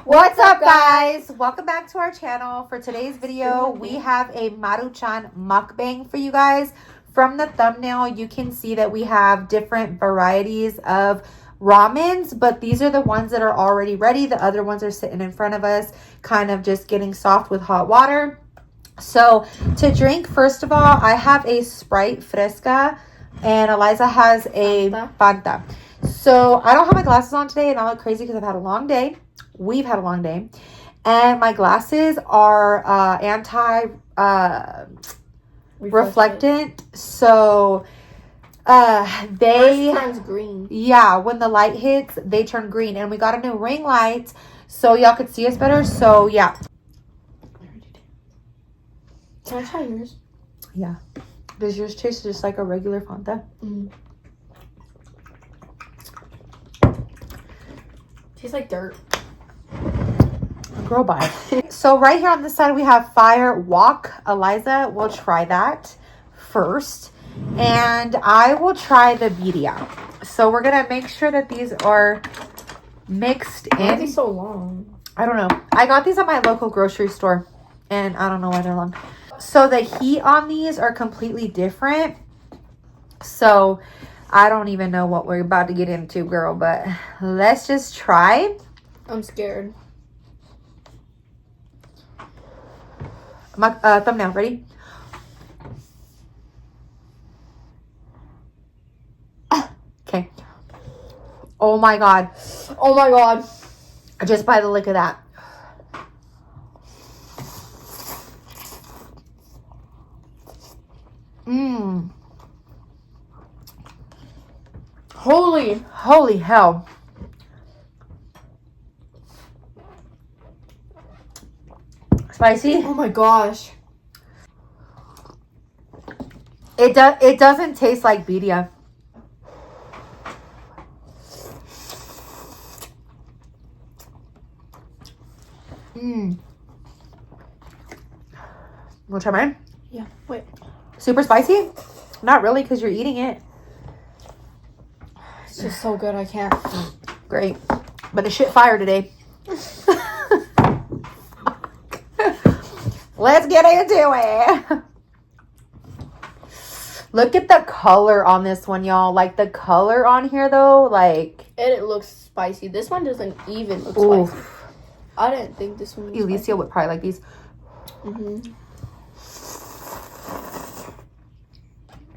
What's up, guys? Welcome back to our channel. For today's video, we have a Maruchan mukbang for you guys. From the thumbnail, you can see that we have different varieties of ramens, but these are the ones that are already ready. The other ones are sitting in front of us, kind of just getting soft with hot water. So to drink, first of all, I have a Sprite Fresca and Eliza has a Fanta. So I don't have my glasses on today and I look crazy because I've had a long day. We've had a long day. And my glasses are reflectant. So they turns green. Yeah, when the light hits, they turn green. And we got a new ring light so y'all could see us better. So yeah. Can I try yours? Yeah. Does yours taste just like a regular Fanta? Mm. Tastes like dirt. Girl, bye. So right here on this side, we have Fire Walk. Eliza will try that first. And I will try the birria. So we're going to make sure that these are mixed in. Why are they so long? I don't know. I got these at my local grocery store. And I don't know why they're long. So the heat on these are completely different. So I don't even know what we're about to get into, girl. But let's just try. I'm scared. My thumbnail, ready? Okay. Oh my god. Oh my god. Just by the look of that. Mmm. Holy hell. Spicy? Oh my gosh. It doesn't taste like birria. Mmm. Wanna try mine? Yeah, wait. Super spicy? Not really, because you're eating it. It's just so good, I can't. Great. But it's shit fire today. Let's get into it. Look at the color on this one, y'all. Like, the color on here, though, like... And it looks spicy. This one doesn't even look spicy. I didn't think this one was Alicia spicy. would probably like these. Mm-hmm.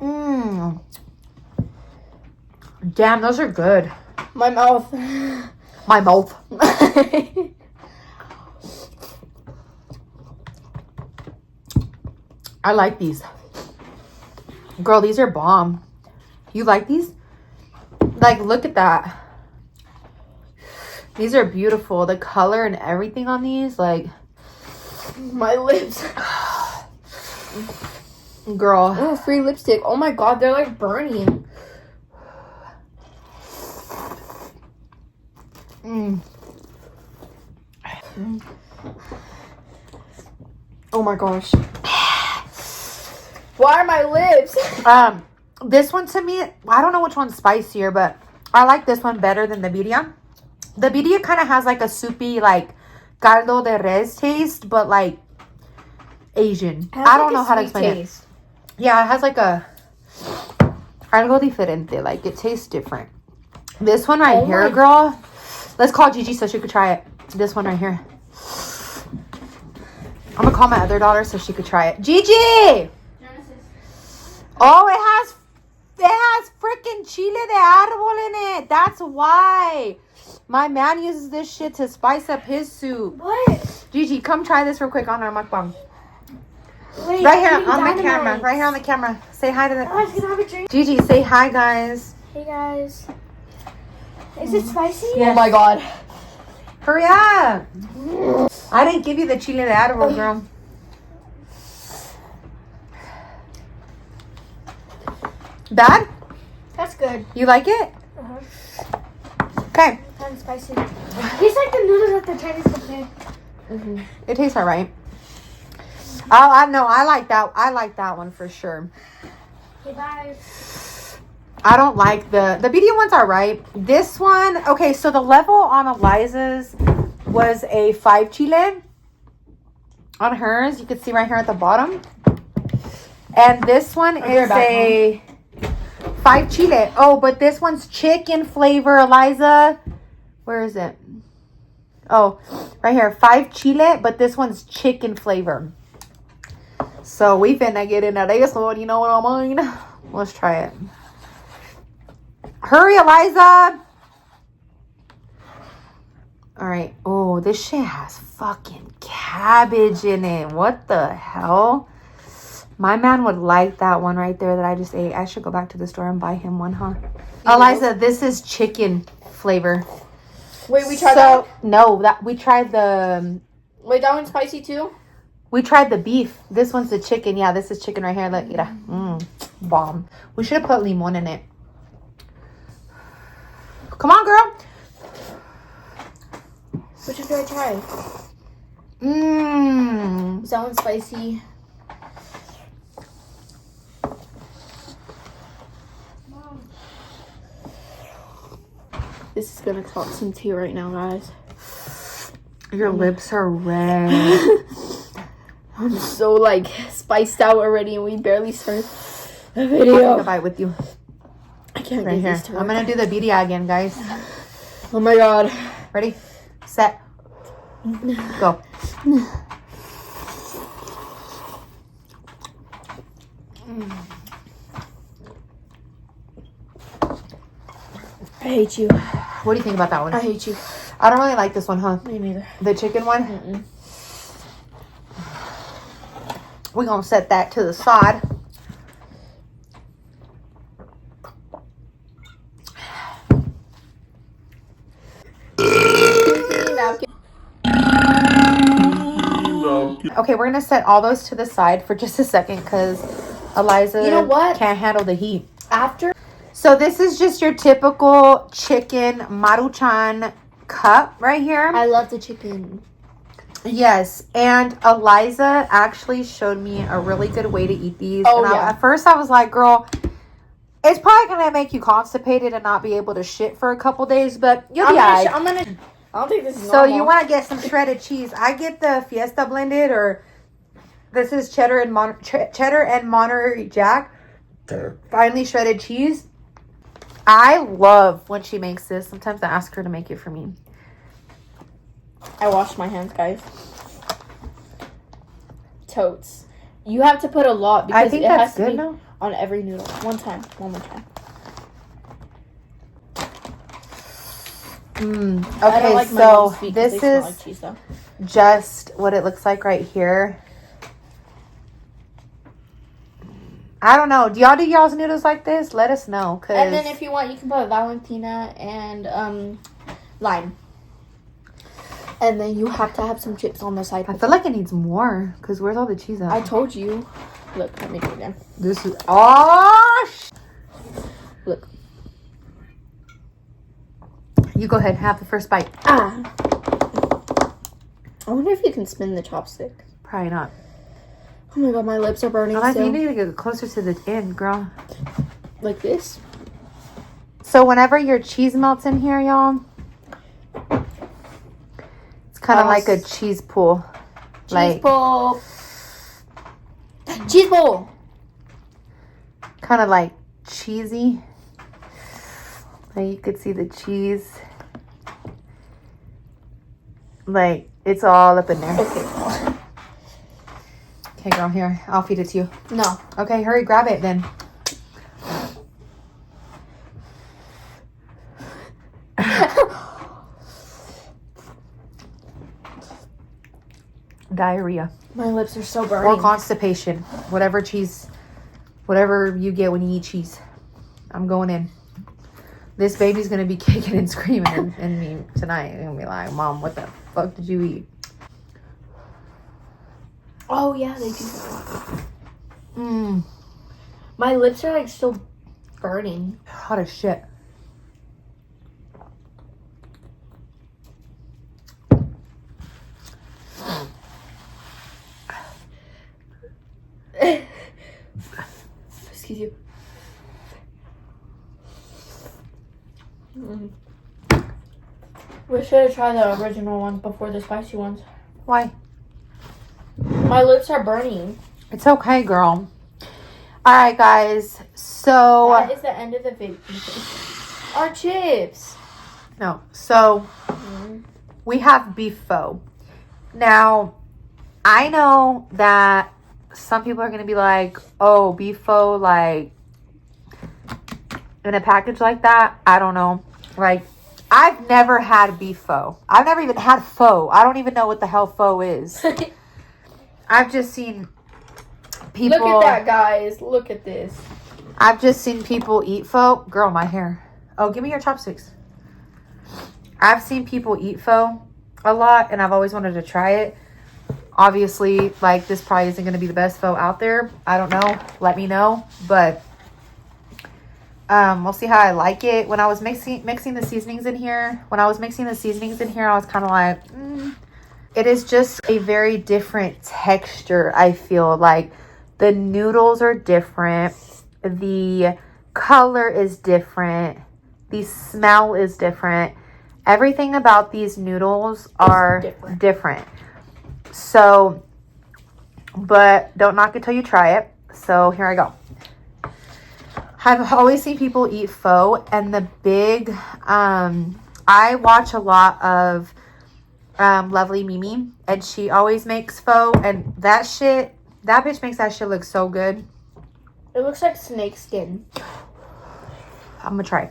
Mmm. Damn, those are good. My mouth. My mouth. I like these. Girl, these are bomb. You like these? Like, look at that. These are beautiful. The color and everything on these, like... My lips. Girl. Oh, free lipstick. Oh my god, they're like burning. Mm. Oh my gosh. Why are my lips? This one to me, I don't know which one's spicier, but I like this one better than the birria. The birria kind of has like a soupy, like caldo de res taste, but like Asian. I don't know how to explain it. Yeah, it has like a algo diferente. Like, it tastes different. This one right here, girl. Let's call Gigi so she could try it. This one right here. I'm gonna call my other daughter so she could try it. Gigi! Oh, it has freaking chile de árbol in it. That's why. My man uses this shit to spice up his soup. What? Gigi, come try this real quick on our mukbang. Wait, Right here on the camera. Right here on the camera. Say hi to the... I was gonna have a drink. Gigi, say hi, guys. Hey, guys. Is it spicy? Yes. Oh, my God. Hurry up. I didn't give you the chile de árbol, girl. Bad? That's good. You like it? Okay. Kind of spicy. Tastes like the noodles at the Chinese buffet. Mm-hmm. It tastes all right. Oh, I know. I like that. I like that one for sure. Okay, bye. I don't like the medium ones are right. This one, okay, so the level on Eliza's was a 5 chile. On hers, you can see right here at the bottom. And this one is a 5 chile. Oh, but this one's chicken flavor, Eliza. Where is it? Oh, right here, 5 chile, but this one's chicken flavor. So we finna get into this one, you know what I mean? Let's try it. Hurry, Eliza. All right. Oh, this shit has fucking cabbage in it. What the hell? My man would like that one right there that I just ate. I should go back to the store and buy him one, huh? Eliza, this is chicken flavor. Wait, we tried that one? No, we tried the... Wait, that one's spicy too? We tried the beef. This one's the chicken. Yeah, this is chicken right here. Look, mira. Bomb. We should have put limon in it. Come on, girl. Which one do I try? Is that one spicy? This is gonna cause some tea right now, guys. Your lips are red. I'm so like spiced out already, and we barely started the video. I'll take a bite with you. I can't Right get here. this to work. I'm gonna do the birria again, guys. Oh my god. Ready, set, go. I hate you. What do you think about that one? I hate you. I don't really like this one, huh? Me neither. The chicken one? Mm-mm. We're gonna set that to the side. Okay, we're gonna set all those to the side for just a second because Eliza, you know what, can't handle the heat. After. So this is just your typical chicken Maruchan cup right here. I love the chicken. Yes, and Eliza actually showed me a really good way to eat these. Oh, and yeah. At first I was like, girl, it's probably gonna make you constipated and not be able to shit for a couple days, but you'll be alright. I don't think this is So normal. you want to get some shredded cheese. I get the Fiesta blended, or this is cheddar and Monterey Jack. Finely shredded cheese. I love when she makes this. Sometimes I ask her to make it for me. I washed my hands, guys. Totes. You have to put a lot because I think it that's has to good be now. on every noodle. One more time. I don't Okay, like my so mom's feet 'cause this they smell is like cheese, though. just what it looks like right here. I don't know. Do y'all do y'all's noodles like this? Let us know. And then if you want, you can put Valentina and lime. And then you have to have some chips on the side. I feel like it needs more. Because where's all the cheese at? I told you. Look, let me do it again. This is... Oh, Look. You go ahead. Have the first bite. I wonder if you can spin the chopstick. Probably not. Oh my god, my lips are burning I still. think you need to get closer to the end, girl. Like this? So whenever your cheese melts in here, y'all, it's kind of like a cheese pool. Cheese bowl. Cheese bowl. Kind of like cheesy. Like you could see the cheese. Like it's all up in there. Okay. Okay, girl, here. I'll feed it to you. No. Okay, hurry, grab it then. Diarrhea. My lips are so Or burning. constipation. Whatever you get when you eat cheese. I'm going in. This baby's going to be kicking and screaming in me tonight. They're going to be like, Mom, what the fuck did you eat? Oh, yeah, they do. My lips are like still burning. Hot as shit. Excuse you. Mm. We should have tried the original ones before the spicy ones. Why? My lips are burning. It's okay, girl. All right, guys. So That is the end of the video. Our chips. no. So we have beef pho. Now, I know that some people are gonna be like, "Oh, beef pho, like in a package like that." I don't know. Like, I've never had beef pho. I've never even had pho. I don't even know what the hell pho is. I've just seen people. Look at that, guys. Look at this. I've just seen people eat pho. Girl, my hair. Oh, give me your chopsticks. I've seen people eat pho a lot, and I've always wanted to try it. Obviously, like, this probably isn't going to be the best pho out there. I don't know. Let me know. But we'll see how I like it. When I was mixing the seasonings in here, I was kind of like, It is just a very different texture, I feel like. The noodles are different. The color is different. The smell is different. Everything about these noodles are different. So, but don't knock it till you try it. So here I go. I've always seen people eat pho, and the big, I watch a lot of Lovely Mimi, and she always makes pho, and that bitch makes that shit look so good. It looks like snake skin. I'm gonna try.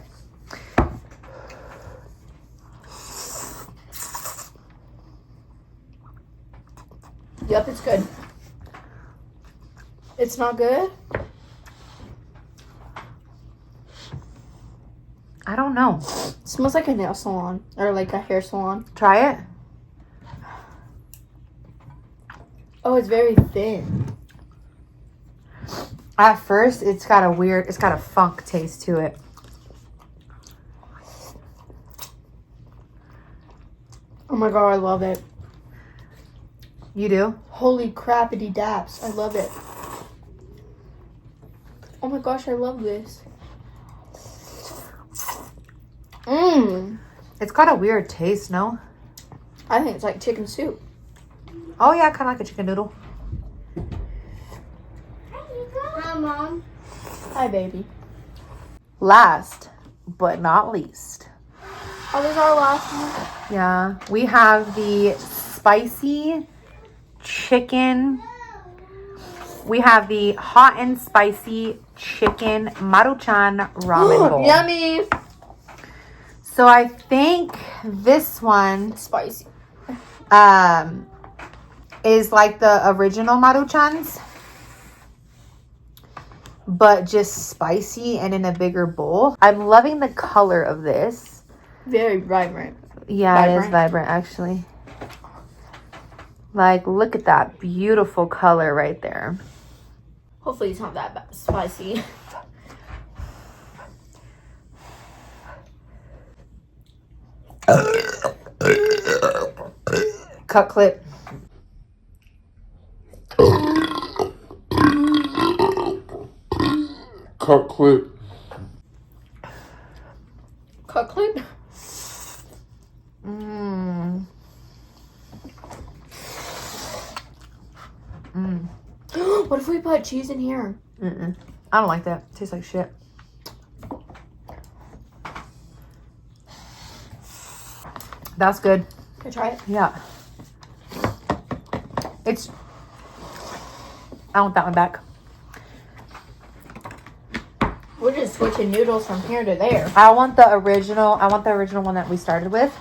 Yep, it's good. It's not good? I don't know. It smells like a nail salon or like a hair salon. Try it. Oh, it's very thin. At first, it's got a funk taste to it. Oh my god, I love it. You do? Holy crappity daps. I love it. Oh my gosh, I love this. It's got a weird taste, no? I think it's like chicken soup. Oh yeah, kind of like a chicken noodle. Hi, Mom. Hi, baby. Last but not least. Oh, this is our last one? Yeah, we have the spicy chicken. We have the hot and spicy chicken Maruchan ramen bowl. Yummy. So I think this one Spicy. is like the original Maruchans, but just spicy and in a bigger bowl. I'm loving the color of this. Very vibrant. Yeah, it is vibrant actually. Like, look at that beautiful color right there. Hopefully it's not that spicy. Cut clip. Cut clip. Cut clip? What if we put cheese in here? I don't like that. It tastes like shit. That's good. Can I try it? Yeah. I want that one back. We're just switching noodles from here to there. I want the original one that we started with.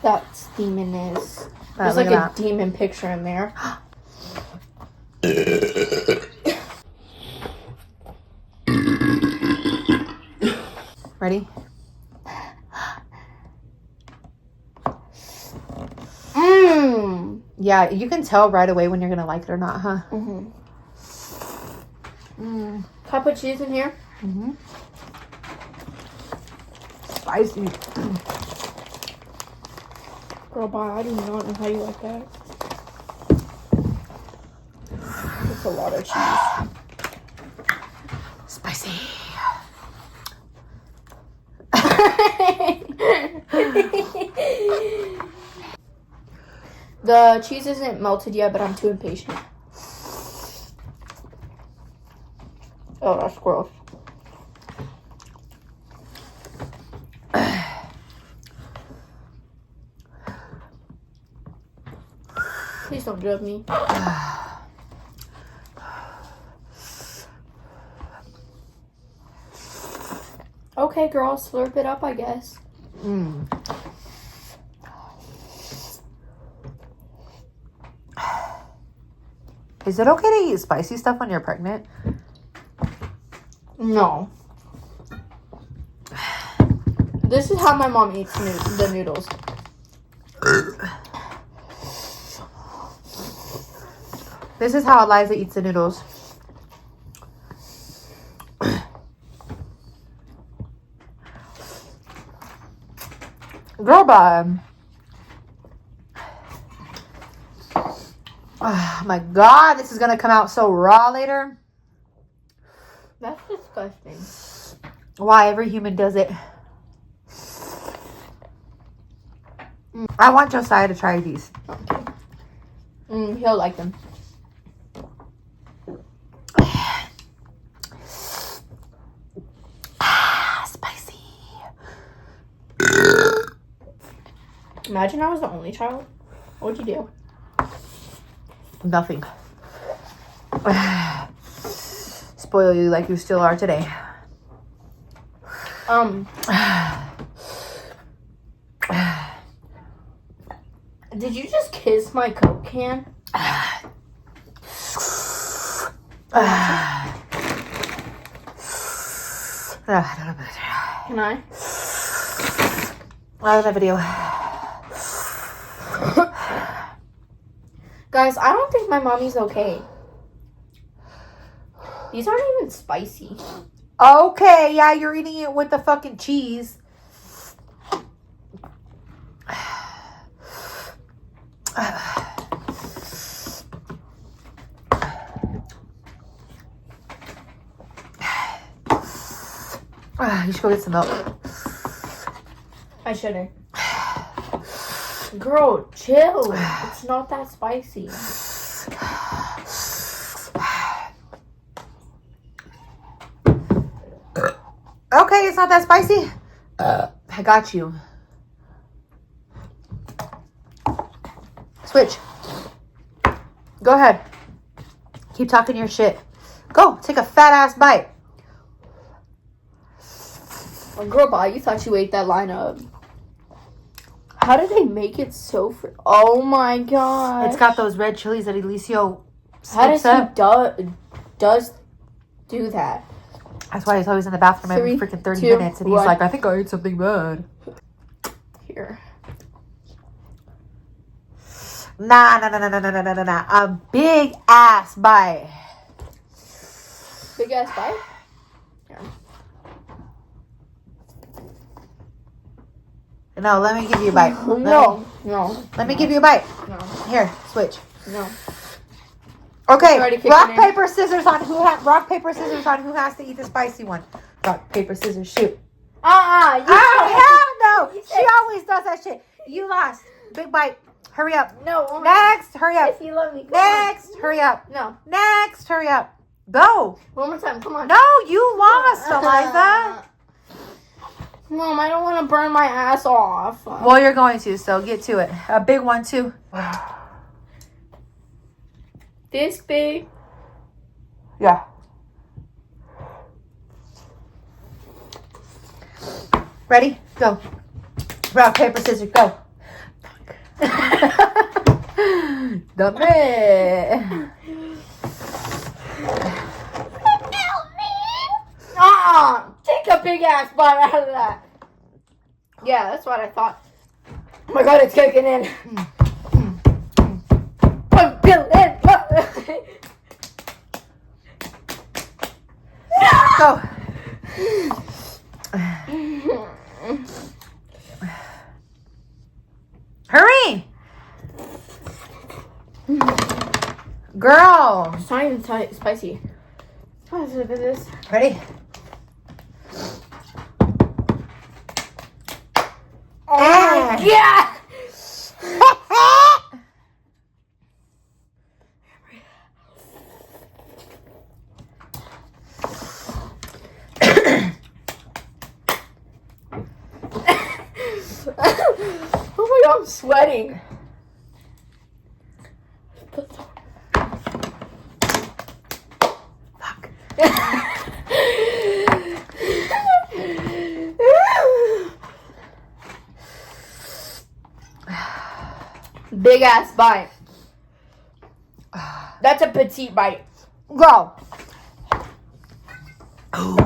That's demoness. There's Look like at a demon picture in there. Ready? Yeah, you can tell right away when you're gonna like it or not, huh? Can I put cheese in here? Spicy. Girl, bye. I do not know how you like that. It's a lot of cheese. Spicy. The cheese isn't melted yet, but I'm too impatient. Oh, that's gross. Please don't judge me. Okay, girl, slurp it up, I guess. Is it okay to eat spicy stuff when you're pregnant? No. This is how my mom eats the noodles. This is how Eliza eats the noodles. Girl, bye. Oh my God, this is gonna come out so raw later. That's disgusting. Why? Every human does it. I want Josiah to try these. Okay. He'll like them. Spicy. Imagine I was the only child. What would you do? Nothing. Spoil you like you still are today. Did you just kiss my Coke can? Can I? Out of that video. Guys, I don't think my mommy's okay. These aren't even spicy. Okay, yeah, you're eating it with the fucking cheese. You should go get some milk. I shouldn't. Girl, chill. It's not that spicy. Okay, it's not that spicy. I got you. Switch. Go ahead. Keep talking your shit. Go, take a fat ass bite. Oh, girl, bye. You thought you ate that line up. How did they make it so oh my god. It's got those red chilies that Elicio How does up. he does do that? That's why he's always in the bathroom every 3, freaking 30 2, minutes. And he's 1. like, I think I ate something bad. Here. Nah. A big ass bite. Big ass bite? Yeah. No, let me give you a bite. No. Let me give you a bite. No. Here, switch. No. Okay, Already kicking rock, in. paper, scissors on who has to eat the spicy one. Rock, paper, scissors, shoot. Hell No! She always does that shit. You lost. Big bite. Hurry up. No. Next, hurry up. If you love me, Next, hurry up. No. Next, hurry up. Go. One more time. Come on. No, you lost, Eliza. Mom, I don't want to burn my ass off. Well, you're going to, so get to it. A big one, too. This big? Yeah. Ready? Go. Rock, paper, scissors, go. Dame. Take a big ass bite out of that. Yeah, that's what I thought. Oh my god, it's kicking in. Go. Hurry. Girl. It's not even spicy. What is this? Ready? Okay. Yeah. Oh my god, I'm sweating. Fuck. Big ass bite. That's a petite bite. Go. Oh.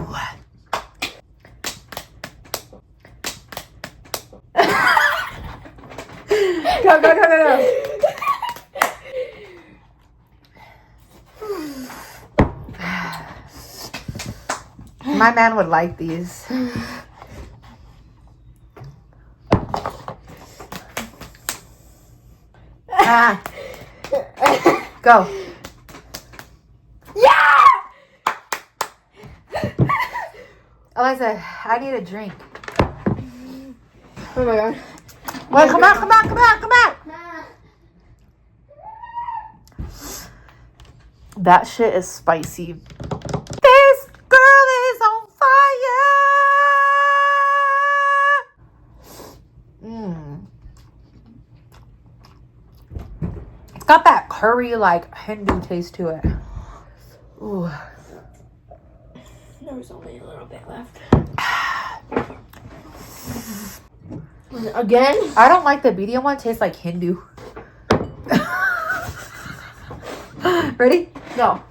Go. My man would like these. Ah. Go. Yeah! Eliza, I need a drink. Oh my god. Wait, come back. That shit is spicy. This girl is on fire. It's got that curry, like, Hindu taste to it. Ooh. There's only a little bit left. Again? I don't like the medium one. It tastes like Hindu. Ready? No.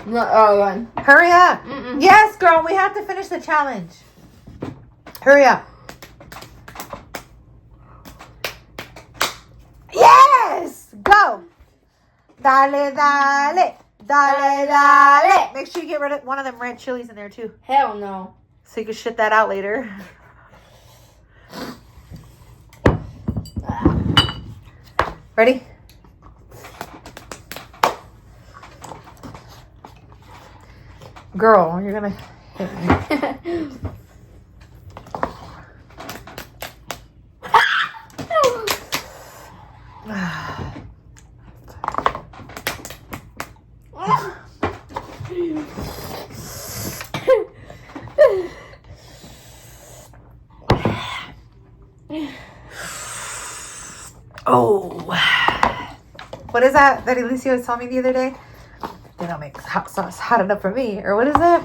No, oh, again. Hurry up. Mm-mm. Yes, girl. We have to finish the challenge. Hurry up. Yes! Go. Dale. Make sure you get rid of one of them red chilies in there, too. Hell no. So you can shit that out later. Ready? Girl, you're gonna hit me. Oh. What is that Alicia was telling me the other day? They don't make hot sauce hot enough for me. Or what is it?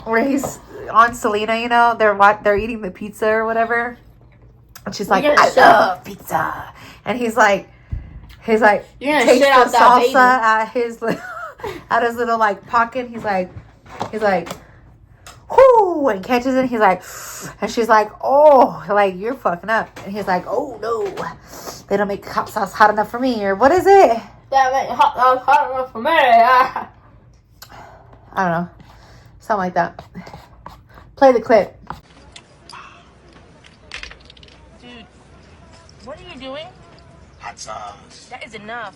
Where he's on Selena, you know, they're eating the pizza or whatever. And she's like, I love pizza. And he's like, You're gonna takes shit out the that salsa baby. out his little like pocket. He's like, whoo, and catches it. He's like, and she's like, oh, like you're fucking up. And he's like, oh no, they don't make hot sauce hot enough for me. Or what is it? That makes hot enough for me. I don't know, something like that. Play the clip. Dude, what are you doing? Hot sauce. That is enough.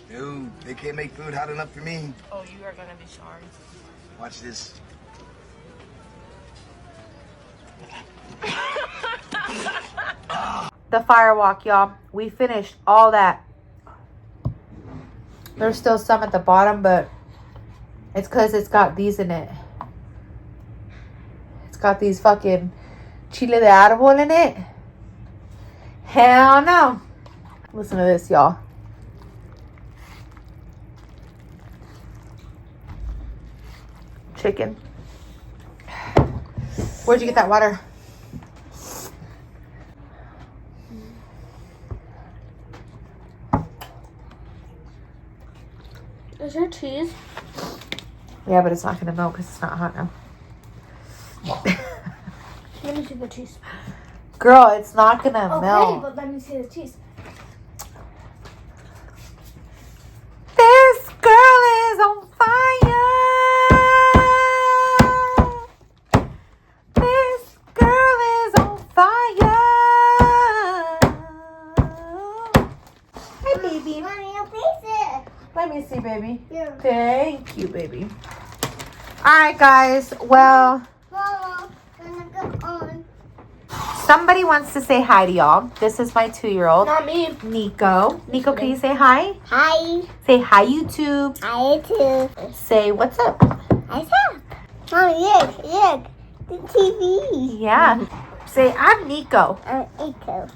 Dude, they can't make food hot enough for me. Oh, you are gonna be sorry. Watch this. The fire walk, y'all. We finished all that. There's still some at the bottom, but it's because it's got these in it. It's got these fucking chile de árbol in it. Hell no. Listen to this, y'all. Chicken. Where'd you get that water? Is there cheese? Yeah, but it's not going to melt because it's not hot now. Let me see the cheese. Girl, it's not going to Okay, melt. but let me see the cheese. This girl is on fire. This girl is on fire. Hi, baby. Let me see, baby. Yeah. Thank you, baby. All right, guys. Well, somebody wants to say hi to y'all. This is my 2-year-old, Not me. Nico. Nico, can you say hi? Hi. Say hi, YouTube. Hi, too. Say what's up. What's up? Mom, look. The TV. Yeah. Say I'm Nico. I'm Eco.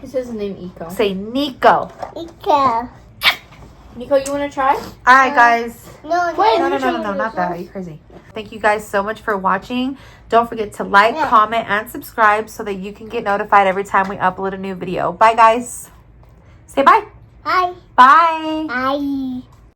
He says his name Eco. Say Nico. Eco. Nico, you want to try? All right, guys. No, Wait, No, let me show you not this that. one. Are you crazy? Thank you guys so much for watching. Don't forget to like, comment, and subscribe so that you can get notified every time we upload a new video. Bye, guys. Say bye. Hi. Bye. Hi.